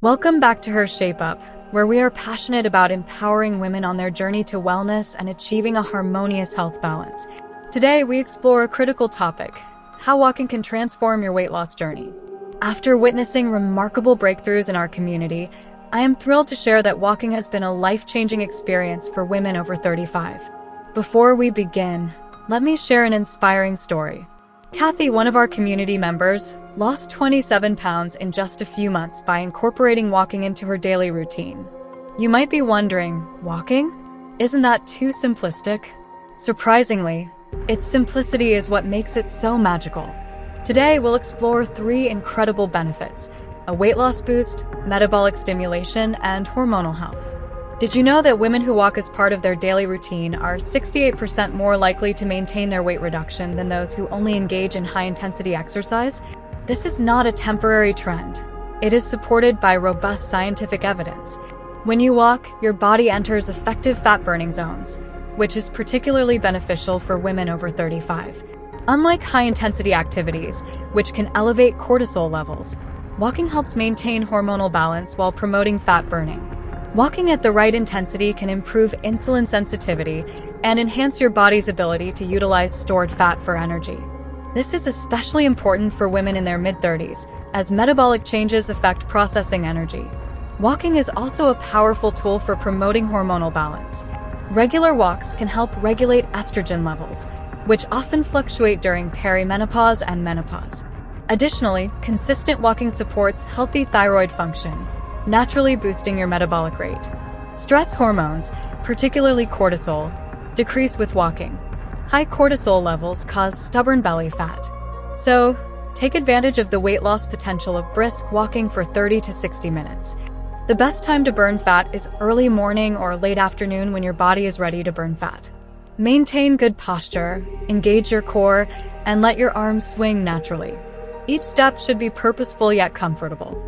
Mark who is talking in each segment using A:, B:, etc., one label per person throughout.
A: Welcome back to Her ShapeUp, where we are passionate about empowering women on their journey to wellness and achieving a harmonious health balance. Today, we explore a critical topic: how walking can transform your weight loss journey. After witnessing remarkable breakthroughs in our community, I am thrilled to share that walking has been a life-changing experience for women over 35. Before we begin, let me share an inspiring story. Cathy, one of our community members, lost 27 pounds in just a few months by incorporating walking into her daily routine. You might be wondering, walking? Isn't that too simplistic? Surprisingly, its simplicity is what makes it so magical. Today, we'll explore 3 incredible benefits: a weight loss boost, metabolic stimulation, and hormonal health. Did you know that women who walk as part of their daily routine are 68% more likely to maintain their weight reduction than those who only engage in high-intensity exercise? This is not a temporary trend. It is supported by robust scientific evidence. When you walk, your body enters effective fat-burning zones, which is particularly beneficial for women over 35. Unlike high-intensity activities, which can elevate cortisol levels, walking helps maintain hormonal balance while promoting fat burning. Walking at the right intensity can improve insulin sensitivity and enhance your body's ability to utilize stored fat for energy. This is especially important for women in their mid-30s, as metabolic changes affect processing energy. Walking is also a powerful tool for promoting hormonal balance. Regular walks can help regulate estrogen levels, which often fluctuate during perimenopause and menopause. Additionally, consistent walking supports healthy thyroid function, naturally boosting your metabolic rate. Stress hormones, particularly cortisol, decrease with walking. High cortisol levels cause stubborn belly fat. So, take advantage of the weight loss potential of brisk walking for 30 to 60 minutes. The best time to burn fat is early morning or late afternoon when your body is ready to burn fat. Maintain good posture, engage your core, and let your arms swing naturally. Each step should be purposeful yet comfortable.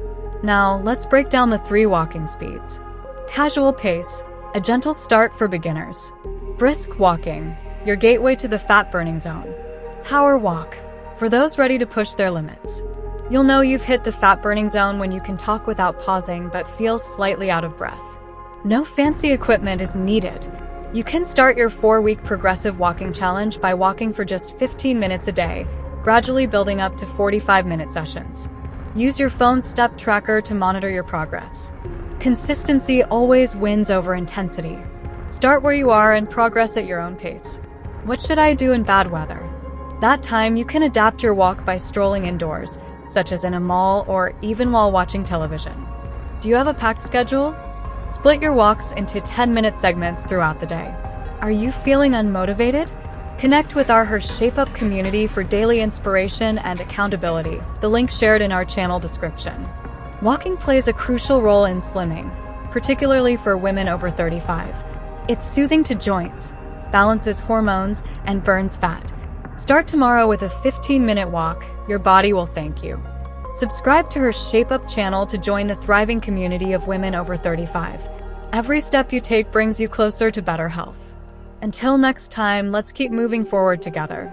A: Now, let's break down the 3 walking speeds. Casual pace, a gentle start for beginners. Brisk walking, your gateway to the fat-burning zone. Power walk, for those ready to push their limits. You'll know you've hit the fat-burning zone when you can talk without pausing but feel slightly out of breath. No fancy equipment is needed. You can start your 4-week progressive walking challenge by walking for just 15 minutes a day, gradually building up to 45-minute sessions. Use your phone's step tracker to monitor your progress. Consistency always wins over intensity. Start where you are and progress at your own pace. What should I do in bad weather? That time, you can adapt your walk by strolling indoors, such as in a mall or even while watching television. Do you have a packed schedule? Split your walks into 10-minute segments throughout the day. Are you feeling unmotivated? Connect with our Her ShapeUp community for daily inspiration and accountability, the link shared in our channel description. Walking plays a crucial role in slimming, particularly for women over 35. It's soothing to joints, balances hormones, and burns fat. Start tomorrow with a 15-minute walk. Your body will thank you. Subscribe to Her ShapeUp channel to join the thriving community of women over 35. Every step you take brings you closer to better health. Until next time, let's keep moving forward together.